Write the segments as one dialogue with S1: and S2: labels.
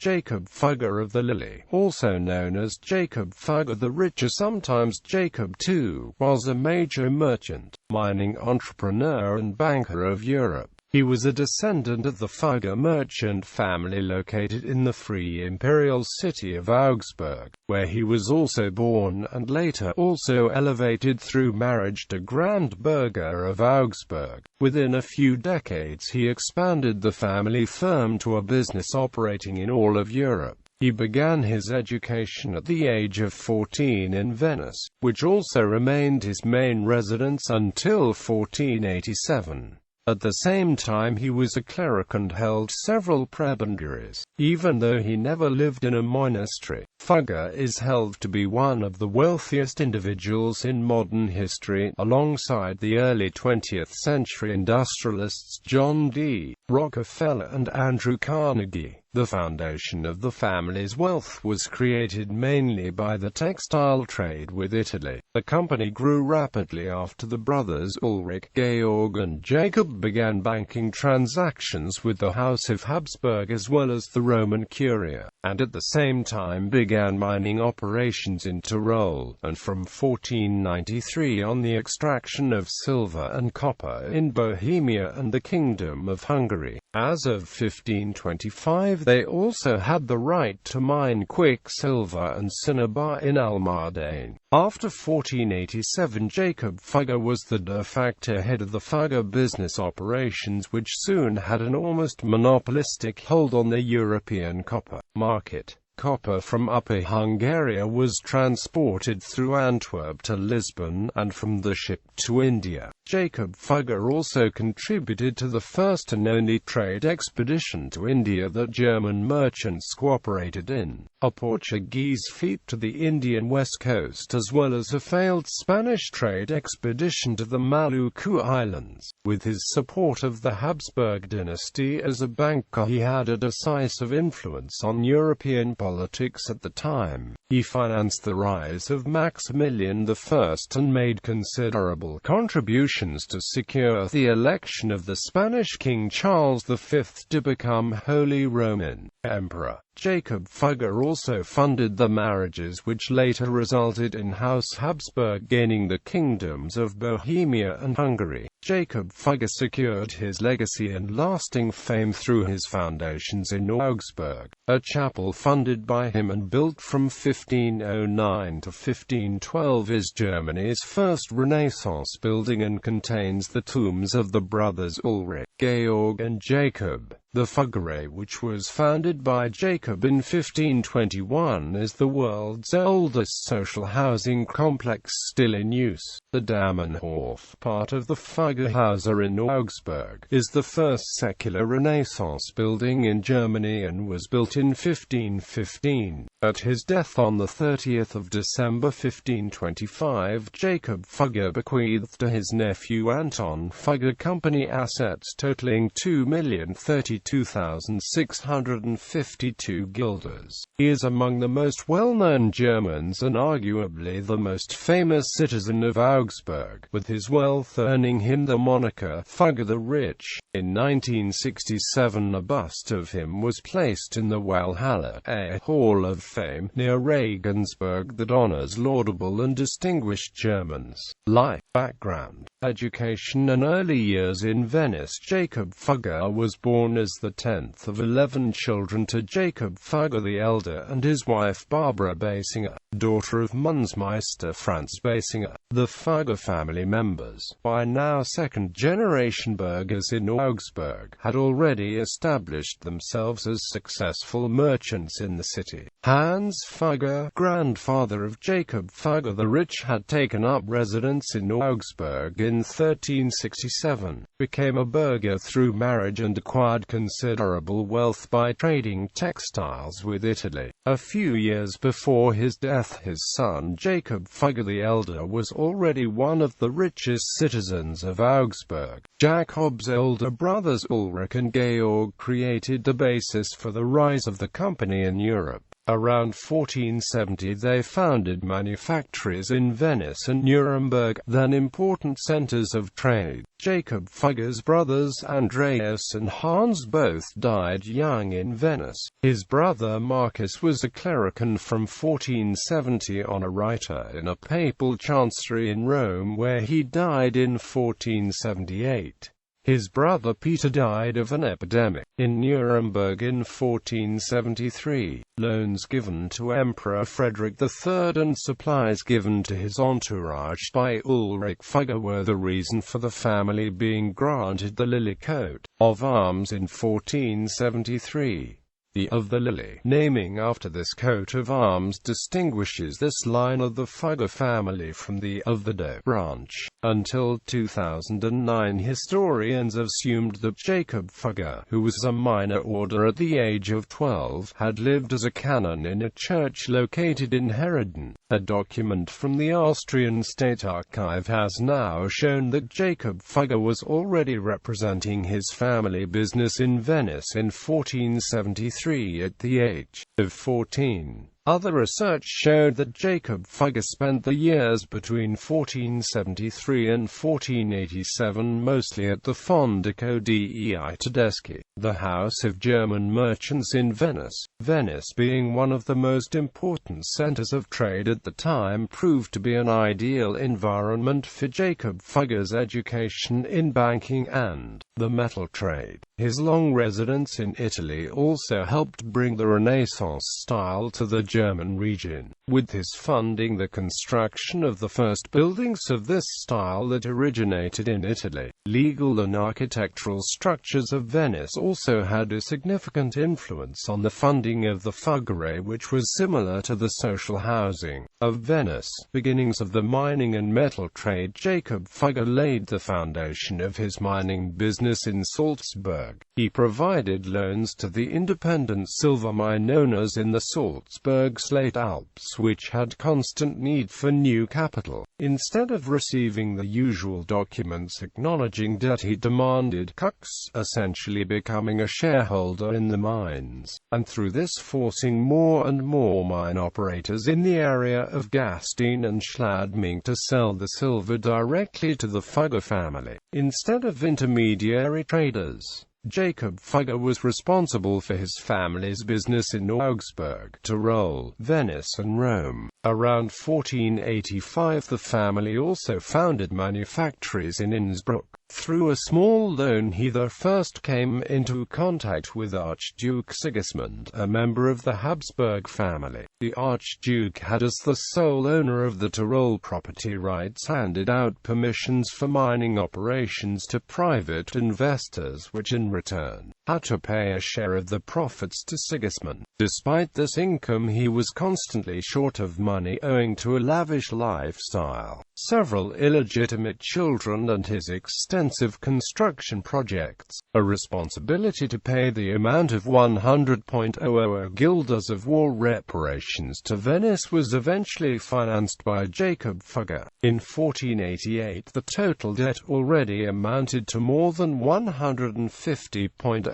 S1: Jakob Fugger of the Lily, also known as Jakob Fugger the Rich or sometimes Jacob II, was a major merchant, mining entrepreneur and banker of Europe. He was a descendant of the Fugger merchant family located in the free imperial city of Augsburg, where he was also born and later also elevated through marriage to Grand Burger of Augsburg. Within a few decades he expanded the family firm to a business operating in all of Europe. He began his education at the age of 14 in Venice, which also remained his main residence until 1487. At the same time he was a cleric and held several prebendaries. Even though he never lived in a monastery, Fugger is held to be one of the wealthiest individuals in modern history, alongside the early 20th century industrialists John D. Rockefeller and Andrew Carnegie. The foundation of the family's wealth was created mainly by the textile trade with Italy. The company grew rapidly after the brothers Ulrich, Georg and Jacob began banking transactions with the House of Habsburg as well as the Roman Curia, and at the same time began mining operations in Tyrol, and from 1493 on the extraction of silver and copper in Bohemia and the Kingdom of Hungary. As of 1525, they also had the right to mine quicksilver and cinnabar in Almaden. After 1487, Jakob Fugger was the de facto head of the Fugger business operations, which soon had an almost monopolistic hold on the European copper market. Copper from Upper Hungary was transported through Antwerp to Lisbon, and from the ship to India. Jakob Fugger also contributed to the first and only trade expedition to India that German merchants cooperated in, a Portuguese fleet to the Indian west coast as well as a failed Spanish trade expedition to the Maluku Islands. With his support of the Habsburg dynasty as a banker, he had a decisive influence on European politics at the time. He financed the rise of Maximilian the First and made considerable contributions to secure the election of the Spanish King Charles V to become Holy Roman Emperor. Jakob Fugger also funded the marriages which later resulted in House Habsburg gaining the kingdoms of Bohemia and Hungary. Jakob Fugger secured his legacy and lasting fame through his foundations in Augsburg, a chapel funded by him and built from 1509 to 1512 is Germany's first Renaissance building and contains the tombs of the brothers Ulrich, Georg and Jacob. The Fugger, which was founded by Jacob in 1521, is the world's oldest social housing complex still in use. The Damenhof, part of the Fuggerhaus in Augsburg, is the first secular Renaissance building in Germany and was built in 1515. At his death on 30 December 1525, Jakob Fugger bequeathed to his nephew Anton Fugger company assets totaling 2,032,652 guilders. He is among the most well-known Germans and arguably the most famous citizen of Augsburg, with his wealth earning him the moniker Fugger the Rich. In 1967, a bust of him was placed in the Walhalla, a hall of fame near Regensburg that honors laudable and distinguished Germans. Life, background, education and early years in Venice. Jakob Fugger was born as the 10th of 11 children to Jakob Fugger the Elder and his wife Barbara Basinger, daughter of Munzmeister Franz Basinger. The Fugger family members, by now second-generation burghers in Augsburg, had already established themselves as successful merchants in the city. Hans Fugger, grandfather of Jakob Fugger the Rich, had taken up residence in Augsburg in 1367, became a burgher through marriage and acquired considerable wealth by trading textiles with Italy. A few years before his death, his son Jakob Fugger the Elder was already one of the richest citizens of Augsburg. Jakob's older brothers Ulrich and Georg created the basis for the rise of the company in Europe. Around 1470 they founded manufactories in Venice and Nuremberg, then important centers of trade. Jakob Fugger's brothers Andreas and Hans both died young in Venice. His brother Marcus was a clerican from 1470 on, a writer in a papal chancery in Rome, where he died in 1478. His brother Peter died of an epidemic in Nuremberg in 1473. Loans given to Emperor Frederick III and supplies given to his entourage by Ulrich Fugger were the reason for the family being granted the Lily coat of arms in 1473. The of the Lily, naming after this coat of arms, distinguishes this line of the Fugger family from the of the Doe branch. Until 2009, historians assumed that Jakob Fugger, who was a minor order at the age of 12, had lived as a canon in a church located in Herodon. A document from the Austrian State Archive has now shown that Jakob Fugger was already representing his family business in Venice in 1473 at the age of 14. Other research showed that Jakob Fugger spent the years between 1473 and 1487 mostly at the Fondico dei Tedeschi, the house of German merchants in Venice. Venice, being one of the most important centers of trade at the time, proved to be an ideal environment for Jakob Fugger's education in banking and the metal trade. His long residence in Italy also helped bring the Renaissance style to the German region, with his funding the construction of the first buildings of this style that originated in Italy. Legal and architectural structures of Venice also had a significant influence on the funding of the Fuggeray, which was similar to the social housing of Venice. Beginnings of the mining and metal trade. Jakob Fugger laid the foundation of his mining business in Salzburg. He provided loans to the independent silver mine owners in the Salzburg Slate Alps, which had constant need for new capital. Instead of receiving the usual documents acknowledging debt, he demanded cuts, essentially becoming a shareholder in the mines, and through this forcing more and more mine operators in the area of Gastein and Schladming to sell the silver directly to the Fugger family, instead of intermediary traders. Jakob Fugger was responsible for his family's business in Augsburg, Tyrol, Venice and Rome. Around 1485 the family also founded manufactories in Innsbruck. Through a small loan he first came into contact with Archduke Sigismund, a member of the Habsburg family. The Archduke had, as the sole owner of the Tyrol property rights, handed out permissions for mining operations to private investors, which in return had to pay a share of the profits to Sigismund. Despite this income, he was constantly short of money owing to a lavish lifestyle, several illegitimate children and his extensive construction projects. A responsibility to pay the amount of 100.00 guilders of war reparations to Venice was eventually financed by Jakob Fugger. In 1488 the total debt already amounted to more than 150.00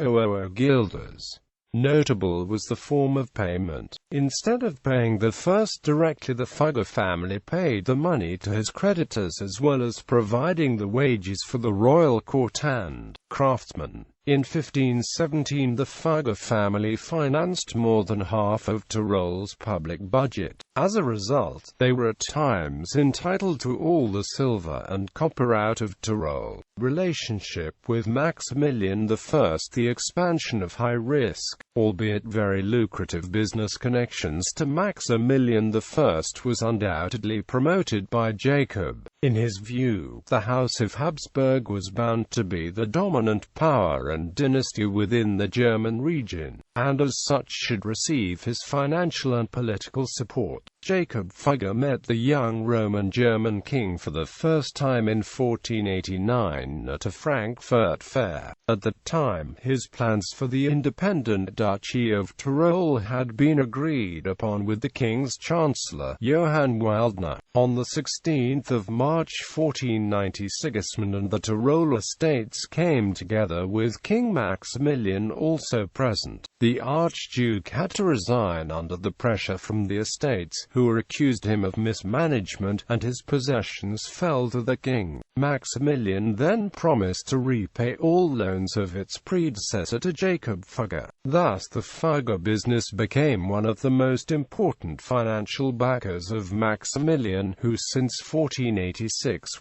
S1: guilders. Notable was the form of payment. Instead of paying the first directly, the Fugger family paid the money to his creditors, as well as providing the wages for the royal court and craftsmen. In 1517 the Fugger family financed more than half of Tyrol's public budget. As a result, they were at times entitled to all the silver and copper out of Tyrol. Relationship with Maximilian the First. The expansion of high-risk, albeit very lucrative business connections to Maximilian the First was undoubtedly promoted by Jakob. In his view, the House of Habsburg was bound to be the dominant power and dynasty within the German region, and as such should receive his financial and political support. Jakob Fugger met the young Roman German king for the first time in 1489 at a Frankfurt fair. At the time, his plans for the independent Duchy of Tyrol had been agreed upon with the king's chancellor, Johann Waldner. On the 16th of March March 1490, Sigismund and the Tyrol estates came together, with King Maximilian also present. The Archduke had to resign under the pressure from the estates, who accused him of mismanagement, and his possessions fell to the king. Maximilian then promised to repay all loans of its predecessor to Jakob Fugger. Thus the Fugger business became one of the most important financial backers of Maximilian, who since 1486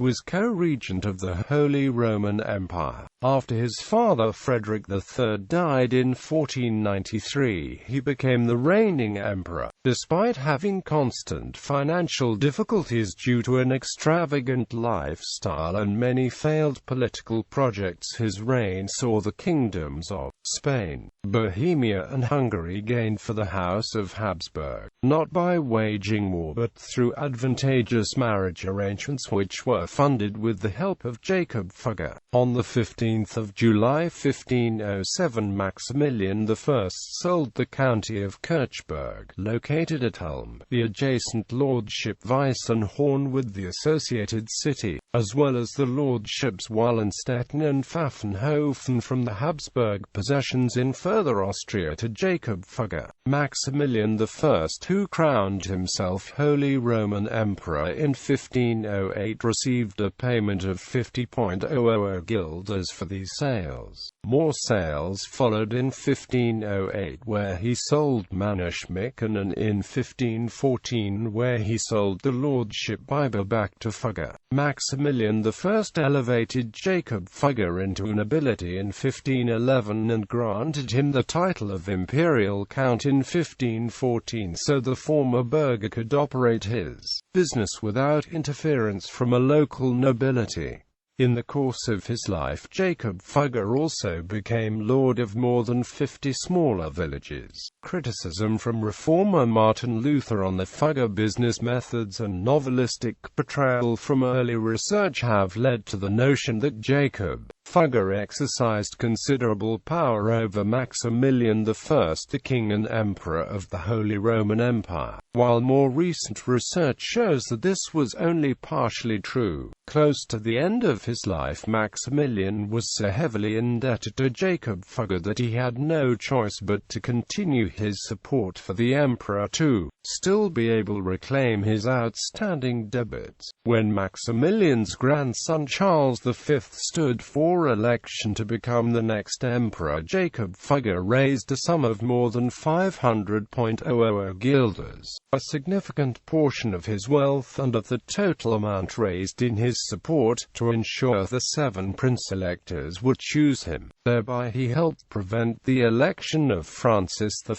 S1: was co-regent of the Holy Roman Empire. After his father Frederick III died in 1493, he became the reigning emperor. Despite having constant financial difficulties due to an extravagant lifestyle and many failed political projects, his reign saw the kingdoms of Spain, Bohemia and Hungary gained for the House of Habsburg, not by waging war but through advantageous marriage arrangements which were funded with the help of Jakob Fugger. On the 15th of July 1507, Maximilian the First sold the county of Kirchberg, located at Ulm, the adjacent lordship Weissenhorn with the associated city, as well as the lordships Wallenstetten and Pfaffenhofen from the Habsburg possessions in further Austria to Jakob Fugger. Maximilian the First, who crowned himself Holy Roman Emperor in 1508, received a payment of 50.00 guilders for these sales. More sales followed in 1508, where he sold Mannerschmicken, and in 1514, where he sold the lordship Biber back to Fugger. Maximilian I elevated Jakob Fugger into nobility in 1511 and granted him the title of Imperial Count in 1514, so the former burgher could operate his business without interference from a local nobility. In the course of his life, Jakob Fugger also became lord of more than 50 smaller villages. Criticism from reformer Martin Luther on the Fugger business methods and novelistic portrayal from early research have led to the notion that Jakob Fugger exercised considerable power over Maximilian I, the king and emperor of the Holy Roman Empire, while more recent research shows that this was only partially true. Close to the end of his life, Maximilian was so heavily indebted to Jakob Fugger that he had no choice but to continue his support for the emperor to still be able to reclaim his outstanding debts. When Maximilian's grandson Charles V stood for election to become the next emperor, Jakob Fugger raised a sum of more than 500.00 guilders, a significant portion of his wealth and of the total amount raised in his support, to ensure the 7 prince-electors would choose him. Thereby he helped prevent the election of Francis I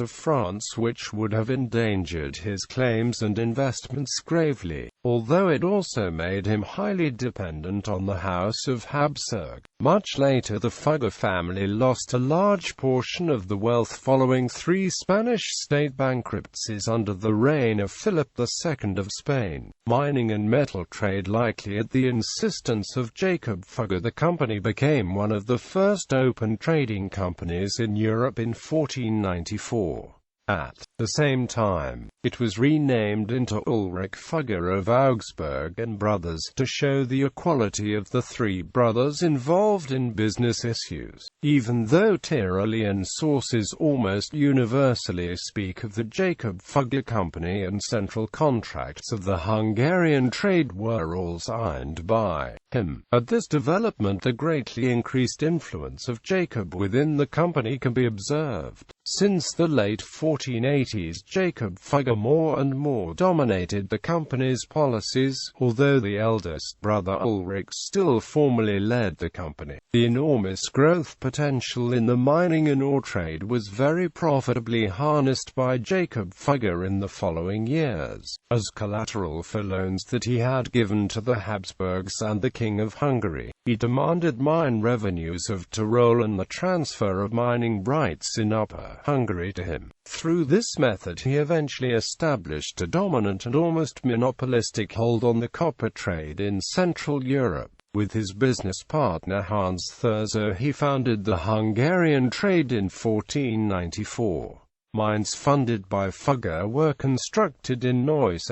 S1: of France, which would have endangered his claims and investments gravely, although it also made him highly dependent on the House of Habsburg. Much later, the Fugger family lost a large portion of the wealth following 3 Spanish state bankruptcies under the reign of Philip II of Spain. Mining and metal trade, likely at the insistence of Jakob Fugger, the company became one of the first open trading companies in Europe in 1494. At the same time, it was renamed into Ulrich Fugger of Augsburg and Brothers, to show the equality of the 3 brothers involved in business issues. Even though Tyrolean sources almost universally speak of the Jakob Fugger Company, and central contracts of the Hungarian trade were all signed by him. At this development, the greatly increased influence of Jakob within the company can be observed. Since the late 1480s, Jakob Fugger more and more dominated the company's policies, although the eldest brother Ulrich still formally led the company. The enormous growth potential in the mining and ore trade was very profitably harnessed by Jakob Fugger in the following years. As collateral for loans that he had given to the Habsburgs and the King of Hungary, he demanded mine revenues of Tyrol and the transfer of mining rights in Upper Hungary to him. Through this method he eventually established a dominant and almost monopolistic hold on the copper trade in Central Europe. With his business partner Hans Thurzo, he founded the Hungarian trade in 1494. Mines funded by Fugger were constructed in Neuss,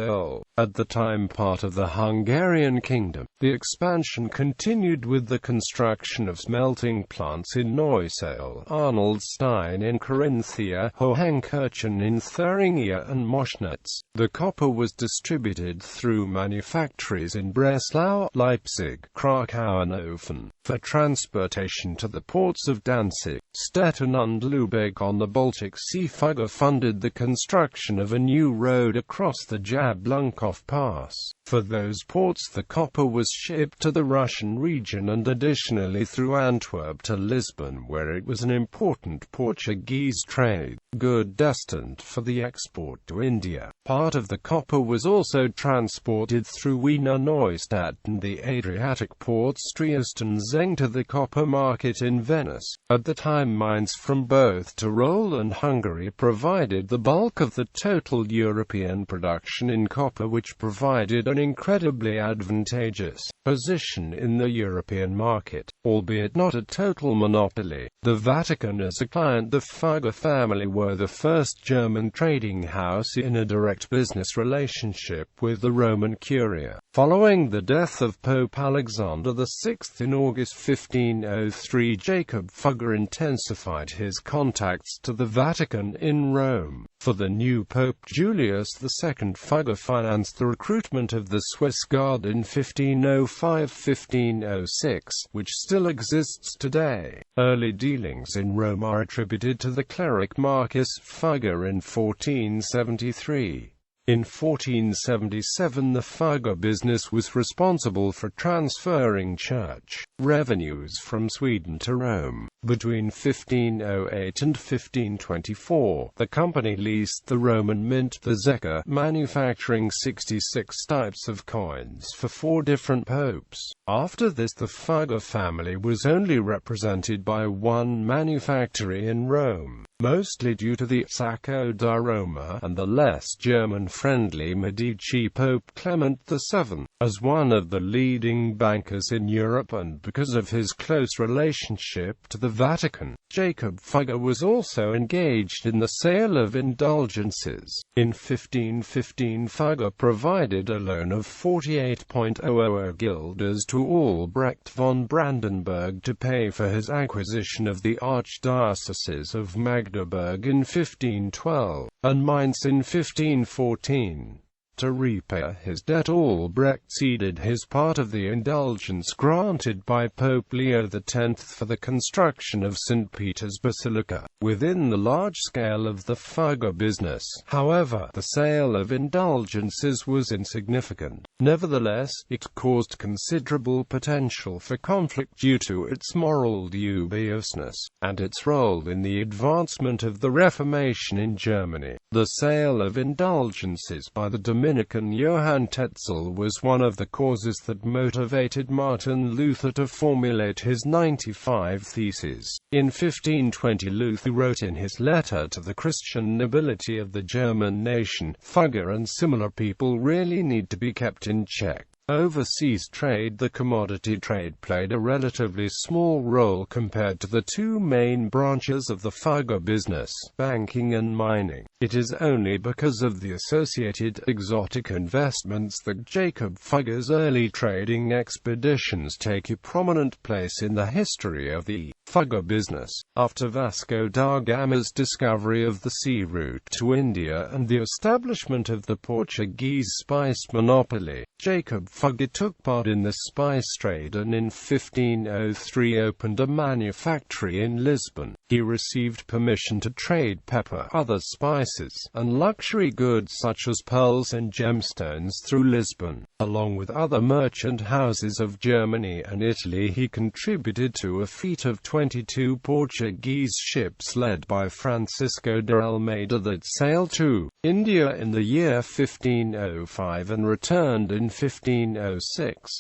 S1: at the time part of the Hungarian kingdom. The expansion continued with the construction of smelting plants in Neustadt, Arnoldstein in Carinthia, Hohenkirchen in Thuringia and Moschnitz. The copper was distributed through manufactories in Breslau, Leipzig, Krakow and Ofen, for transportation to the ports of Danzig, Stettin and Lübeck on the Baltic Sea. Fugger funded the construction of a new road across the Jablunkov Pass. For those ports the copper was shipped to the Russian region and additionally through Antwerp to Lisbon, where it was an important Portuguese trade good destined for the export to India. Part of the copper was also transported through Wiener Neustadt and the Adriatic ports Trieste and Zeng to the copper market in Venice. At the time mines from both Tyrol and Hungary provided the bulk of the total European production in copper, which provided an incredibly advantageous position in the European market, albeit not a total monopoly. The Vatican as a client. The Fugger family were the first German trading house in a direct business relationship with the Roman Curia. Following the death of Pope Alexander VI in August 1503, Jakob Fugger intensified his contacts to the Vatican in Rome. For the new Pope Julius II, Fugger financed the recruitment of the Swiss Guard in 1505–1506, which still exists today. Early dealings in Rome are attributed to the cleric Marcus Fugger in 1473. In 1477 the Fugger business was responsible for transferring church revenues from Sweden to Rome. Between 1508 and 1524, the company leased the Roman mint, the Zecca, manufacturing 66 types of coins for 4 different popes. After this the Fugger family was only represented by one manufactory in Rome, mostly due to the Sacco di Roma and the less German-friendly Medici Pope Clement VII. As one of the leading bankers in Europe and because of his close relationship to the Vatican, Jakob Fugger was also engaged in the sale of indulgences. In 1515 Fugger provided a loan of 48.00 guilders to Albrecht von Brandenburg to pay for his acquisition of the Archdiocese of Magdeburg in 1512, and Mainz in 1514. To repay his debt, Albrecht ceded his part of the indulgence granted by Pope Leo X for the construction of St. Peter's Basilica. Within the large scale of the Fugger business, however, the sale of indulgences was insignificant. Nevertheless, it caused considerable potential for conflict due to its moral dubiousness, and its role in the advancement of the Reformation in Germany. The sale of indulgences by the Dominican Johann Tetzel was one of the causes that motivated Martin Luther to formulate his 95 Theses. In 1520 Luther wrote in his letter to the Christian nobility of the German nation, "Fugger and similar people really need to be kept in check." Overseas trade. The commodity trade played a relatively small role compared to the two main branches of the Fugger business, banking and mining. It is only because of the associated exotic investments that Jakob Fugger's early trading expeditions take a prominent place in the history of the Fugger business. After Vasco da Gama's discovery of the sea route to India and the establishment of the Portuguese spice monopoly, Jakob Fugger took part in the spice trade and in 1503 opened a manufactory in Lisbon. He received permission to trade pepper, other spices, and luxury goods such as pearls and gemstones through Lisbon. Along with other merchant houses of Germany and Italy, he contributed to a fleet of 22 Portuguese ships led by Francisco de Almeida that sailed to India in the year 1505 and returned in 1506.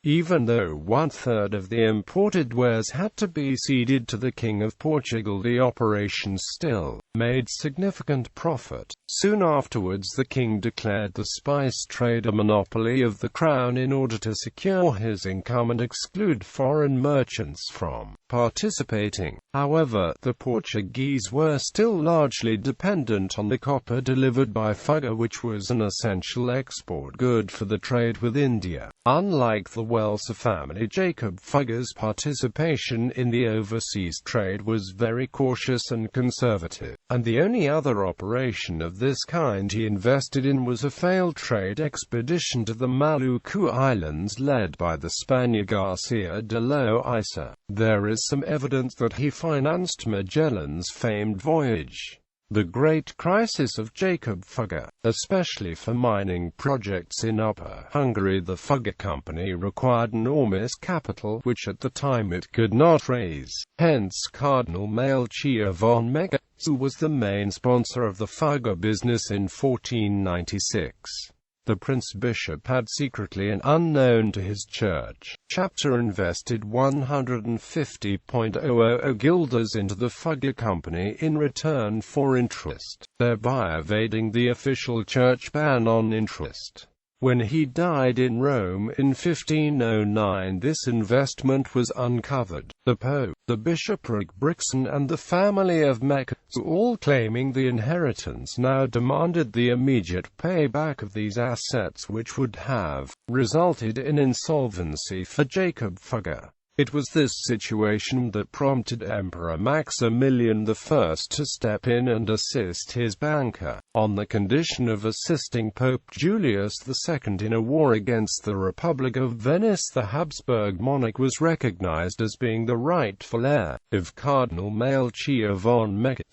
S1: Even though 1/3 of the imported wares had to be ceded to the King of Portugal, the operation still made significant profit. Soon afterwards the king declared the spice trade a monopoly of the crown in order to secure his income and exclude foreign merchants from participating. However, the Portuguese were still largely dependent on the copper delivered by Fugger, which was an essential export good for the trade with India. Unlike the Welser family, Jakob Fugger's participation in the overseas trade was very cautious and conservative, and the only other operation of this kind he invested in was a failed trade expedition to the Maluku Islands led by the Spaniard Garcia de Loaiza. There is some evidence that he financed Magellan's famed voyage. The great crisis of Jakob Fugger, especially for mining projects in Upper Hungary. The Fugger Company required enormous capital, which at the time it could not raise. Hence Cardinal Melchior von Meck, who was the main sponsor of the Fugger business in 1496. The Prince-Bishop had secretly and unknown to his church chapter invested 150,000 guilders into the Fugger Company in return for interest, thereby evading the official church ban on interest. When he died in Rome in 1509, this investment was uncovered. The Pope, the Bishopric Brixen and the family of Meck, all claiming the inheritance, now demanded the immediate payback of these assets, which would have resulted in insolvency for Jakob Fugger. It was this situation that prompted Emperor Maximilian the First to step in and assist his banker, on the condition of assisting Pope Julius II in a war against the Republic of Venice. The Habsburg monarch was recognized as being the rightful heir of Cardinal Melchior von Meck.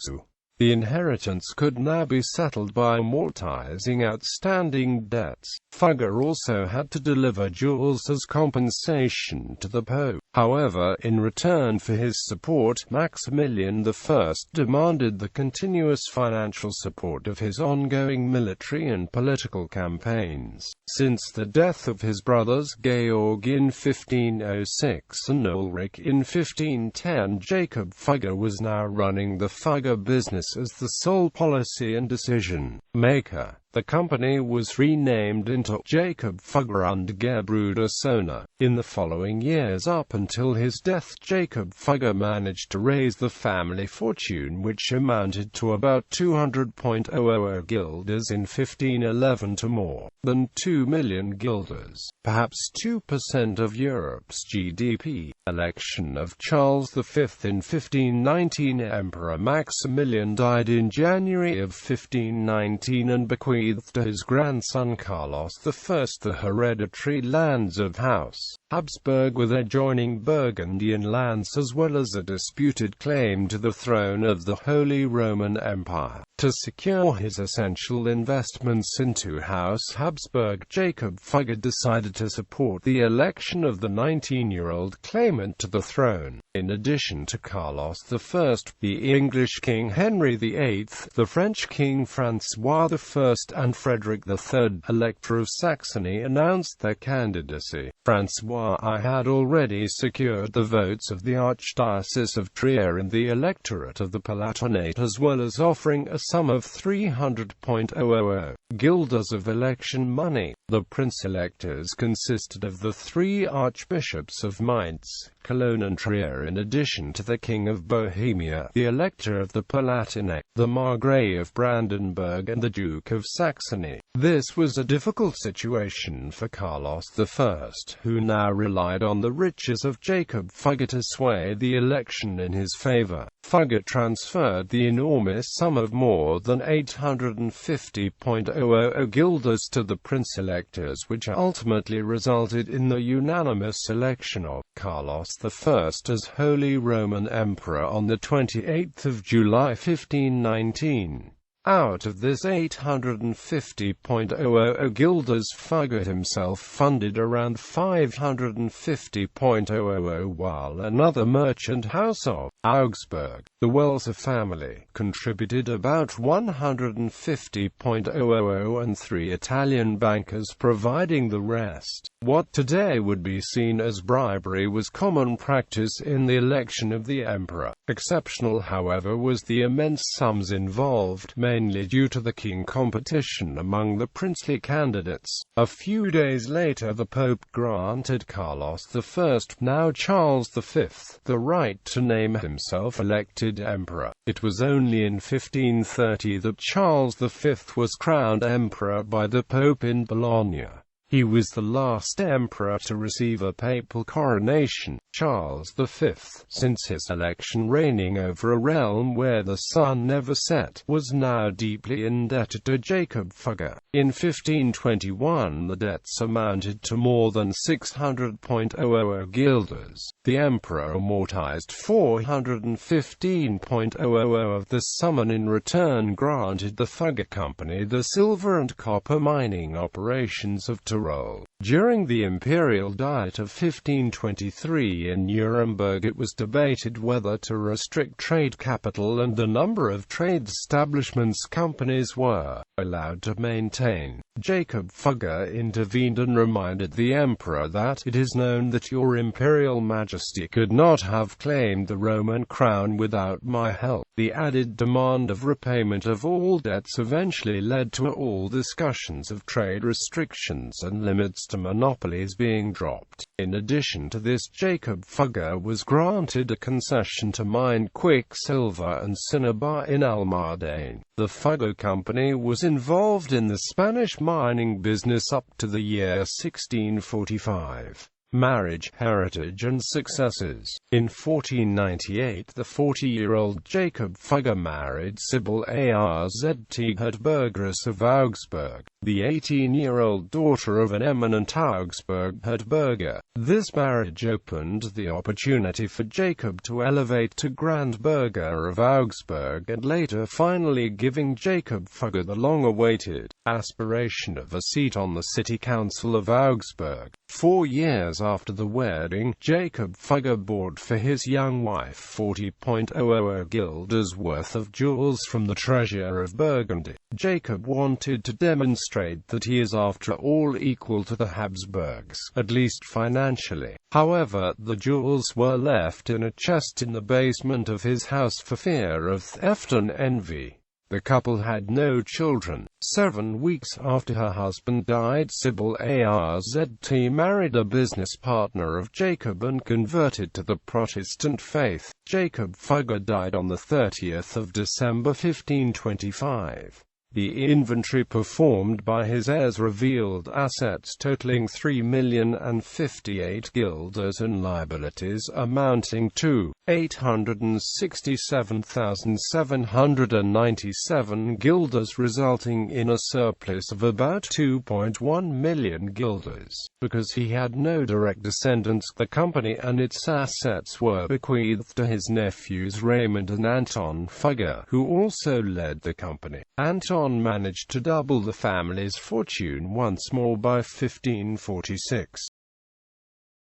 S1: The inheritance could now be settled by amortizing outstanding debts. Fugger also had to deliver jewels as compensation to the Pope. However, in return for his support, Maximilian the First demanded the continuous financial support of his ongoing military and political campaigns. Since the death of his brothers Georg in 1506 and Ulrich in 1510, Jakob Fugger was now running the Fugger business as the sole policy and decision maker. The company was renamed into Jakob Fugger und Gebruder Sohne. In the following years up until his death, Jakob Fugger managed to raise the family fortune, which amounted to about 200,000 guilders in 1511 to more than 2 million guilders, perhaps 2% of Europe's GDP. Election of Charles V in 1519. Emperor Maximilian died in January of 1519 and bequeathed to his grandson Carlos I the hereditary lands of House Habsburg with adjoining Burgundian lands, as well as a disputed claim to the throne of the Holy Roman Empire. To secure his essential investments into House Habsburg, Jakob Fugger decided to support the election of the 19-year-old claimant to the throne. In addition to Carlos I, the English King Henry VIII, the French King François I and Frederick III, Elector of Saxony, announced their candidacy. François I had already secured the votes of the Archdiocese of Trier and the electorate of the Palatinate, as well as offering a sum of 300,000 guilders of election money. The prince-electors consisted of the three archbishops of Mainz, Cologne and Trier, in addition to the King of Bohemia, the Elector of the Palatinate, the Margrave of Brandenburg and the Duke of Saxony. This was a difficult situation for Carlos I, who now relied on the riches of Jakob Fugger to sway the election in his favor. Fugger transferred the enormous sum of more than 850,000 guilders to the prince-electors, which ultimately resulted in the unanimous election of Carlos I as Holy Roman Emperor on the 28th of July 1519. Out of this 850,000 guilders, Fugger himself funded around 550,000, while another merchant house of Augsburg, the Welser family, contributed about 150,000 and 3 Italian bankers providing the rest. What today would be seen as bribery was common practice in the election of the emperor. Exceptional, however, was the immense sums involved. mainly due to the keen competition among the princely candidates. A few days later the Pope granted Carlos I, now Charles V, the right to name himself elected emperor. It was only in 1530 that Charles V was crowned emperor by the Pope in Bologna. He was the last emperor to receive a papal coronation. Charles V, since his election reigning over a realm where the sun never set, was now deeply indebted to Jakob Fugger. In 1521 the debts amounted to more than 600,000 guilders. The emperor amortized 415,000 of this sum and in return granted the Fugger Company the silver and copper mining operations of Tyrol. During the Imperial Diet of 1523 in Nuremberg it was debated whether to restrict trade capital and the number of trade establishments companies were allowed to maintain. Jakob Fugger intervened and reminded the emperor that it is known that your imperial majesty could not have claimed the Roman crown without my help. The added demand of repayment of all debts eventually led to all discussions of trade restrictions and limits to monopolies being dropped. In addition to this, Jakob Fugger was granted a concession to mine quicksilver and cinnabar in Almadane. The Fugger Company was involved in the Spanish mining business up to the year 1645. Marriage, heritage and successes. In 1498 the 40-year-old Jakob Fugger married Sibylle Arzt Hertbergress of Augsburg, the 18-year-old daughter of an eminent Augsburg Hertberger. This marriage opened the opportunity for Jakob to elevate to Grand Burgher of Augsburg and later finally giving Jakob Fugger the long-awaited aspiration of a seat on the city council of Augsburg. 4 years after the wedding, Jakob Fugger bought for his young wife 40,000 guilders worth of jewels from the treasure of Burgundy. Jakob wanted to demonstrate that he is after all equal to the Habsburgs, at least financially. However, the jewels were left in a chest in the basement of his house for fear of theft and envy. The couple had no children. 7 weeks after her husband died, Sibylle Arzt married a business partner of Jacob and converted to the Protestant faith. Jakob Fugger died on the 30th of December 1525. The inventory performed by his heirs revealed assets totaling 3,058,000 guilders and liabilities amounting to 867,797 guilders, resulting in a surplus of about 2.1 million guilders. Because he had no direct descendants, the company and its assets were bequeathed to his nephews Raymond and Anton Fugger, who also led the company. Anton managed to double the family's fortune once more by 1546.